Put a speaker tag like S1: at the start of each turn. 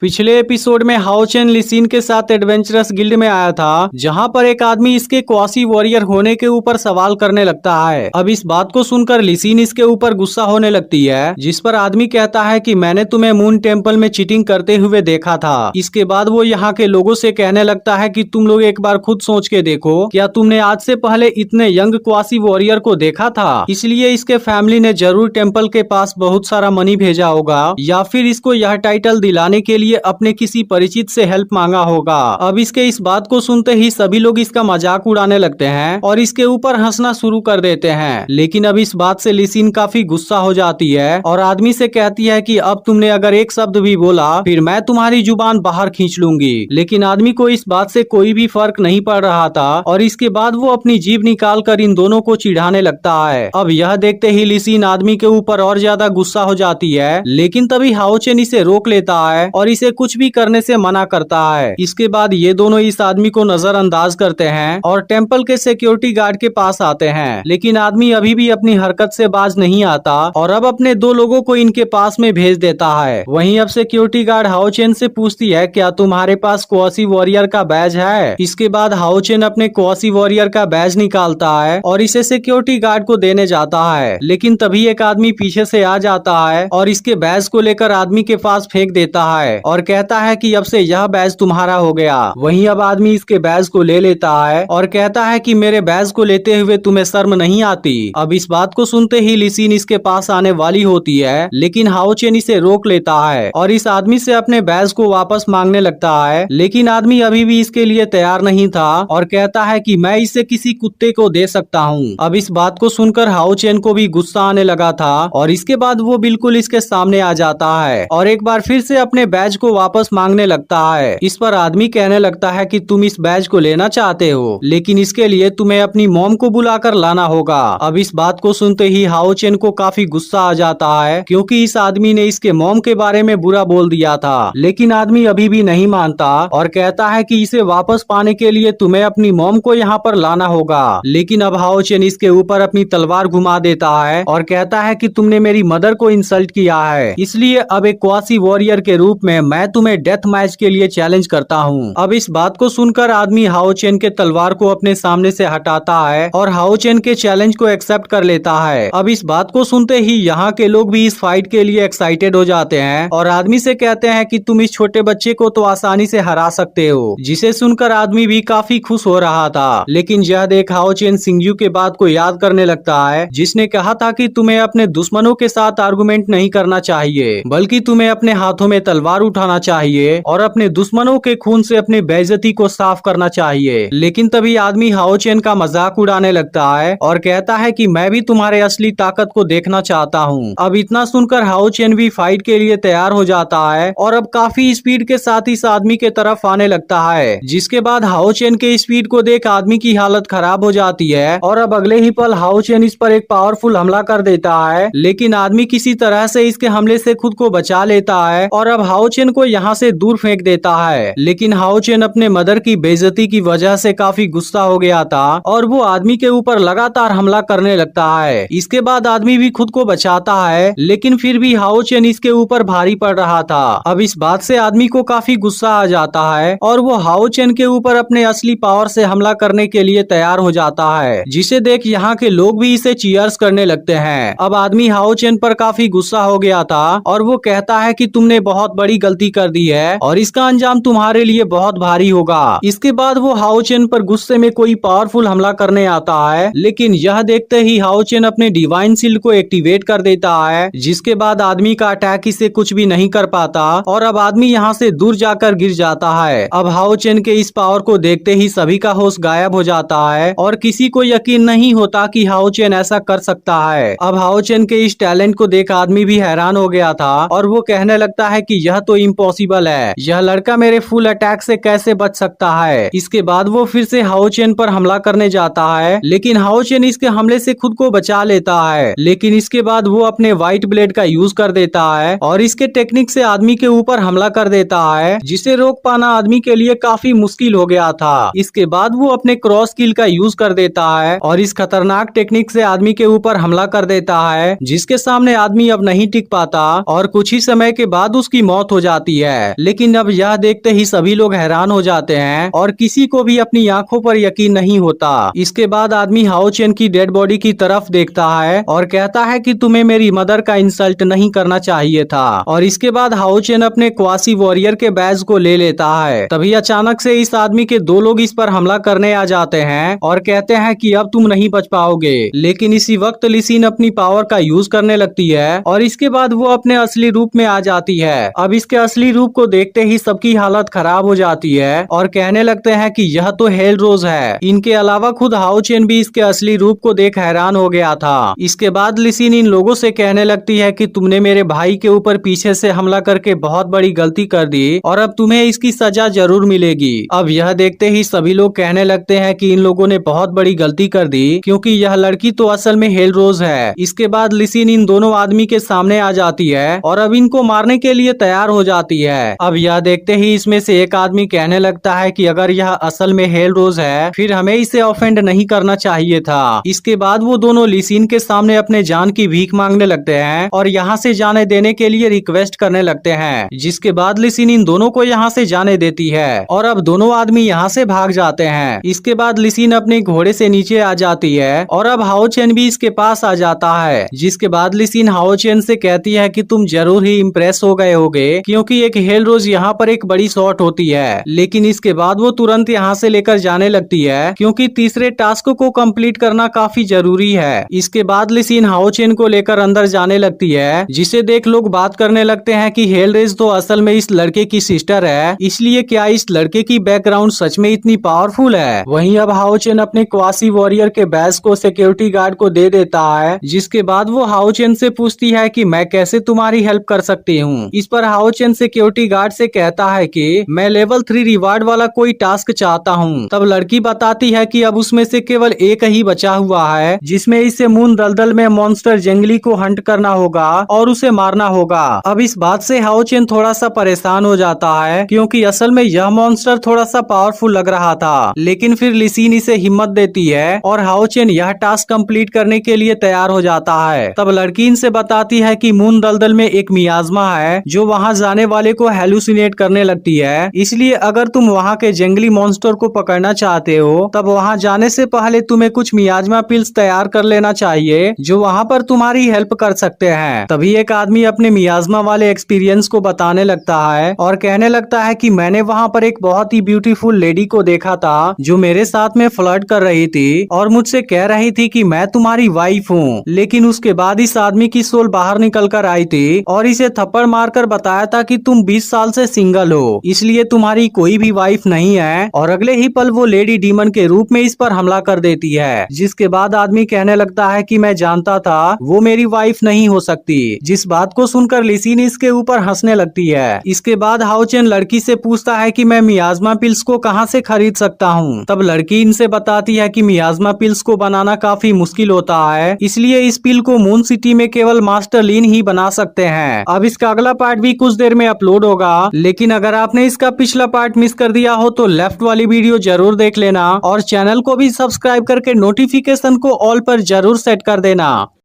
S1: पिछले एपिसोड में हाओ चेन लिसिन के साथ एडवेंचरस गिल्ड में आया था, जहां पर एक आदमी इसके क्वासी वॉरियर होने के ऊपर सवाल करने लगता है। अब इस बात को सुनकर लिसिन इसके ऊपर गुस्सा होने लगती है, जिस पर आदमी कहता है कि मैंने तुम्हें मून टेम्पल में चीटिंग करते हुए देखा था। इसके बाद वो यहाँ के लोगों से कहने लगता है कि तुम लोग एक बार खुद सोच के देखो, क्या तुमने आज से पहले इतने यंग क्वासी वॉरियर को देखा था? इसलिए इसके फैमिली ने जरूर टेम्पल के पास बहुत सारा मनी भेजा होगा, या फिर इसको यह टाइटल दिलाने के लिए अपने किसी परिचित से हेल्प मांगा होगा। अब इसके इस बात को सुनते ही सभी लोग इसका मजाक उड़ाने लगते हैं और इसके ऊपर हंसना शुरू कर देते हैं। लेकिन अब इस बात से लिसिन काफी गुस्सा हो जाती है और आदमी से कहती है कि अब तुमने अगर एक शब्द भी बोला फिर मैं तुम्हारी जुबान बाहर खींच लूंगी। लेकिन आदमी को इस बात से कोई भी फर्क नहीं पड़ रहा था और इसके बाद वो अपनी जीभ निकाल कर इन दोनों को चिढ़ाने लगता है। अब यह देखते ही लिसिन आदमी के ऊपर और ज्यादा गुस्सा हो जाती है, लेकिन तभी हाओ चेन इसे रोक लेता है और इसे कुछ भी करने से मना करता है। इसके बाद ये दोनों इस आदमी को नजरअंदाज करते हैं और टेम्पल के सिक्योरिटी गार्ड के पास आते हैं। लेकिन आदमी अभी भी अपनी हरकत से बाज नहीं आता और अब अपने दो लोगों को इनके पास में भेज देता है। वहीं अब सिक्योरिटी गार्ड हाओ चेन से पूछती है, क्या तुम्हारे पास क्वासी वॉरियर का बैज है? इसके बाद हाओ चेन अपने क्वासी वॉरियर का बैज निकालता है और इसे सिक्योरिटी गार्ड को देने जाता है। लेकिन तभी एक आदमी पीछे से आ जाता है और इसके बैज को लेकर आदमी के पास फेंक देता है और कहता है कि अब से यह बैज तुम्हारा हो गया। वहीं अब आदमी इसके बैज को ले लेता है और कहता है कि मेरे बैज को लेते हुए तुम्हें शर्म नहीं आती। अब इस बात को सुनते ही लिसिन इसके पास आने वाली होती है, लेकिन हाओ चेन इसे रोक लेता है और इस आदमी से अपने बैज को वापस मांगने लगता है। लेकिन आदमी अभी भी इसके लिए तैयार नहीं था और कहता है कि मैं इसे किसी कुत्ते को दे सकता हूँ। अब इस बात को सुनकर हाओ चेन को भी गुस्सा आने लगा था और इसके बाद वो बिल्कुल इसके सामने आ जाता है और एक बार फिर से अपने बैज को वापस मांगने लगता है। इस पर आदमी कहने लगता है कि तुम इस बैज को लेना चाहते हो, लेकिन इसके लिए तुम्हें अपनी मॉम को बुलाकर लाना होगा। अब इस बात को सुनते ही हाओ चेन को काफी गुस्सा आ जाता है, क्योंकि इस आदमी ने इसके मॉम के बारे में बुरा बोल दिया था। लेकिन आदमी अभी भी नहीं मानता और कहता है कि इसे वापस पाने के लिए तुम्हें अपनी मॉम को यहाँ पर लाना होगा। लेकिन अब हाओ चेन इसके ऊपर अपनी तलवार घुमा देता है और कहता है कि तुमने मेरी मदर को इंसल्ट किया है, इसलिए अब एक क्वासी वॉरियर के रूप में मैं तुम्हें डेथ मैच के लिए चैलेंज करता हूँ। अब इस बात को सुनकर आदमी हाओ चेन के तलवार को अपने सामने से हटाता है और हाओ चेन के चैलेंज को एक्सेप्ट कर लेता है। अब इस बात को सुनते ही यहाँ के लोग भी इस फाइट के लिए एक्साइटेड हो जाते हैं और आदमी से कहते हैं कि तुम इस छोटे बच्चे को तो आसानी से हरा सकते हो, जिसे सुनकर आदमी भी काफी खुश हो रहा था। लेकिन यह देख हाओ चेन सिंगजू के बात को याद करने लगता है, जिसने कहा था कि तुम्हें अपने दुश्मनों के साथ आर्गुमेंट नहीं करना चाहिए, बल्कि तुम्हें अपने हाथों में तलवार उठाना चाहिए और अपने दुश्मनों के खून से अपनी बेइज्जती को साफ करना चाहिए। लेकिन तभी आदमी हाओ चेन का मजाक उड़ाने लगता है और कहता है कि मैं भी तुम्हारे असली ताकत को देखना चाहता हूँ। अब इतना सुनकर हाओ चेन भी फाइट के लिए तैयार हो जाता है और अब काफी स्पीड के साथ इस आदमी के तरफ आने लगता है, जिसके बाद हाओ चेन के स्पीड को देख आदमी की हालत खराब हो जाती है और अब अगले ही पल हाओ चेन इस पर एक पावरफुल हमला कर देता है। लेकिन आदमी किसी तरह से इसके हमले से खुद को बचा लेता है और अब हाओ चेन को यहाँ से दूर फेंक देता है। लेकिन हाओ चेन अपने मदर की बेइज्जती की वजह से काफी गुस्सा हो गया था और वो आदमी के ऊपर लगातार हमला करने लगता है। इसके बाद आदमी भी खुद को बचाता है, लेकिन फिर भी हाओ चेन इसके ऊपर भारी पड़ रहा था। अब इस बात से आदमी को काफी गुस्सा आ जाता है और वो हाओ चेन के ऊपर अपने असली पावर से हमला करने के लिए तैयार हो जाता है, जिसे देख यहाँ के लोग भी इसे चीयर्स करने लगते हैं। अब आदमी हाओ चेन पर काफी गुस्सा हो गया था और वो कहता है कि तुमने बहुत बड़ी गलती कर दी है और इसका अंजाम तुम्हारे लिए बहुत भारी होगा। इसके बाद वो हाओ चेन पर गुस्से में कोई पावरफुल हमला करने आता है, लेकिन यह देखते ही हाओ चेन अपने डिवाइन शील्ड को एक्टिवेट कर देता है, जिसके बाद आदमी का अटैक इसे कुछ भी नहीं कर पाता और अब आदमी यहाँ से दूर जाकर गिर जाता है। अब हाओ चेन के इस पावर को देखते ही सभी का होश गायब हो जाता है और किसी को यकीन नहीं होता कि हाओ चेन ऐसा कर सकता है। अब हाओ चेन के इस टैलेंट को देख आदमी भी हैरान हो गया था और वो कहने लगता है कि यह तो इम्पॉसिबल है, यह लड़का मेरे फुल अटैक से कैसे बच सकता है। इसके बाद वो फिर से हाओ चेन पर हमला करने जाता है, लेकिन हाओ चेन इसके हमले से खुद को बचा लेता है। लेकिन इसके बाद वो अपने व्हाइट ब्लेड का यूज कर देता है और इसके टेक्निक से आदमी के ऊपर हमला कर देता है, जिसे रोक पाना आदमी के लिए काफी मुश्किल हो गया था। इसके बाद वो अपने क्रॉस किल का यूज कर देता है और इस खतरनाक टेक्निक से आदमी के ऊपर हमला कर देता है, जिसके सामने आदमी अब नहीं टिक पाता और कुछ ही समय के बाद उसकी मौत हो जाती है। लेकिन अब यह देखते ही सभी लोग हैरान हो जाते हैं और किसी को भी अपनी आंखों पर यकीन नहीं होता। इसके बाद आदमी हाओ चेन की डेड बॉडी की तरफ देखता है और कहता है कि तुम्हें मेरी मदर का इंसल्ट नहीं करना चाहिए था। और इसके बाद हाओ चेन अपने क्वासी वॉरियर के बैज को ले लेता है। तभी अचानक से इस आदमी के दो लोग इस पर हमला करने आ जाते हैं और कहते हैं कि अब तुम नहीं बच पाओगे। लेकिन इसी वक्त ली सिन अपनी पावर का यूज करने लगती है और इसके बाद वो अपने असली रूप में आ जाती है। अब इसके असली रूप को देखते ही सबकी हालत खराब हो जाती है और कहने लगते हैं कि यह तो हेल रोज है। इनके अलावा खुद हाओ चेन भी इसके असली रूप को देख हैरान हो गया था। इसके बाद ली सिन इन लोगों से कहने लगती है कि तुमने मेरे भाई के ऊपर पीछे से हमला करके बहुत बड़ी गलती कर दी और अब तुम्हें इसकी सजा जरूर मिलेगी। अब यह देखते ही सभी लोग कहने लगते हैं कि इन लोगों ने बहुत बड़ी गलती कर दी क्योंकि यह लड़की तो असल में हेल रोज है। इसके बाद ली सिन इन दोनों आदमी के सामने आ जाती है और अब इनको मारने के लिए तैयार हो जाती है। अब यह देखते ही इसमें से एक आदमी कहने लगता है कि अगर यह असल में हेल रोज है फिर हमें इसे ऑफेंड नहीं करना चाहिए था। इसके बाद वो दोनों ली सिन के सामने अपने जान की भीख मांगने लगते हैं और यहाँ से जाने देने के लिए रिक्वेस्ट करने लगते हैं। जिसके बाद ली सिन इन दोनों को यहाँ से जाने देती है और अब दोनों आदमी यहाँ से भाग जाते हैं। इसके बाद ली सिन अपने घोड़े से नीचे आ जाती है और अब हाओ चेन भी इसके पास आ जाता है। जिसके बाद ली सिन हाओ चेन से कहती है कि तुम जरूर ही इम्प्रेस हो गए होगे क्योंकि एक हेल रोज यहाँ पर एक बड़ी शॉट होती है। लेकिन इसके बाद वो तुरंत यहाँ से लेकर जाने लगती है क्योंकि तीसरे टास्क को कंप्लीट करना काफी जरूरी है। इसके बाद ली सिन हाओ चेन को लेकर अंदर जाने लगती है जिसे देख लोग बात करने लगते हैं कि हेल रेज तो असल में इस लड़के की सिस्टर है, इसलिए क्या इस लड़के की बैकग्राउंड सच में इतनी पावरफुल है। वहीं अब हाओ चेन अपने क्वासी वॉरियर के बैज को सिक्योरिटी गार्ड को दे देता है। जिसके बाद वो हाओ चेन से पूछती है कि मैं कैसे तुम्हारी हेल्प कर सकती हूँ। इस पर हाओ चेन सिक्योरिटी गार्ड से कहता है कि मैं लेवल 3 रिवार्ड वाला कोई टास्क चाहता हूँ। तब लड़की बताती है कि अब उसमें से केवल एक ही बचा हुआ है जिसमें इसे मून दलदल में मॉन्स्टर जंगली को हंट करना होगा और उसे मारना होगा। अब इस बात से हाओ चेन थोड़ा सा परेशान हो जाता है क्योंकि असल में यह मॉन्स्टर थोड़ा सा पावरफुल लग रहा था। लेकिन फिर ली सिन इसे हिम्मत देती है और हाओ चेन यह टास्क कंप्लीट करने के लिए तैयार हो जाता है। तब लड़की इनसे बताती है कि मून दलदल में एक मियाजमा है जो वहाँ जाने वाले को हेलुसिनेट करने लगती है, इसलिए अगर तुम वहाँ के जंगली मॉन्स्टर को पकड़ना चाहते हो तब वहाँ जाने से पहले तुम्हें कुछ मियाजमा पिल्स तैयार कर लेना चाहिए जो वहाँ पर तुम्हारी हेल्प कर सकते हैं। तभी एक आदमी अपने मियाजमा वाले एक्सपीरियंस को बताने लगता है और कहने लगता है कि मैंने वहाँ पर एक बहुत ही ब्यूटीफुल लेडी को देखा था जो मेरे साथ में फ्लर्ट कर रही थी और मुझसे कह रही थी कि मैं तुम्हारी वाइफ हूँ। लेकिन उसके बाद इस आदमी की सोल बाहर निकल कर आई थी और इसे थप्पड़ मारकर बताया था कि तुम 20 साल से सिंगल हो, इसलिए तुम्हारी कोई भी वाइफ नहीं है। और अगले ही पल वो लेडी डीमन के रूप में इस पर हमला कर देती है। जिसके बाद आदमी कहने लगता है कि मैं जानता था वो मेरी वाइफ नहीं हो सकती। जिस बात को सुनकर ली सिन इसके ऊपर हंसने लगती है। इसके बाद हाओ चेन लड़की से पूछता है कि मैं मियाजमा पिल्स को कहां से खरीद सकता हूं। तब लड़की इनसे बताती है कि मियाजमा पिल्स को बनाना काफी मुश्किल होता है, इसलिए इस पिल को मून सिटी में केवल मास्टर लीन ही बना सकते हैं। अब इसका अगला पार्ट भी कुछ देर में अपलोड होगा, लेकिन अगर आपने इसका पिछला पार्ट मिस कर दिया हो तो लेफ्ट वाली वीडियो जरूर देख लेना और चैनल को भी सब्सक्राइब करके नोटिफिकेशन को ऑल पर जरूर सेट कर देना।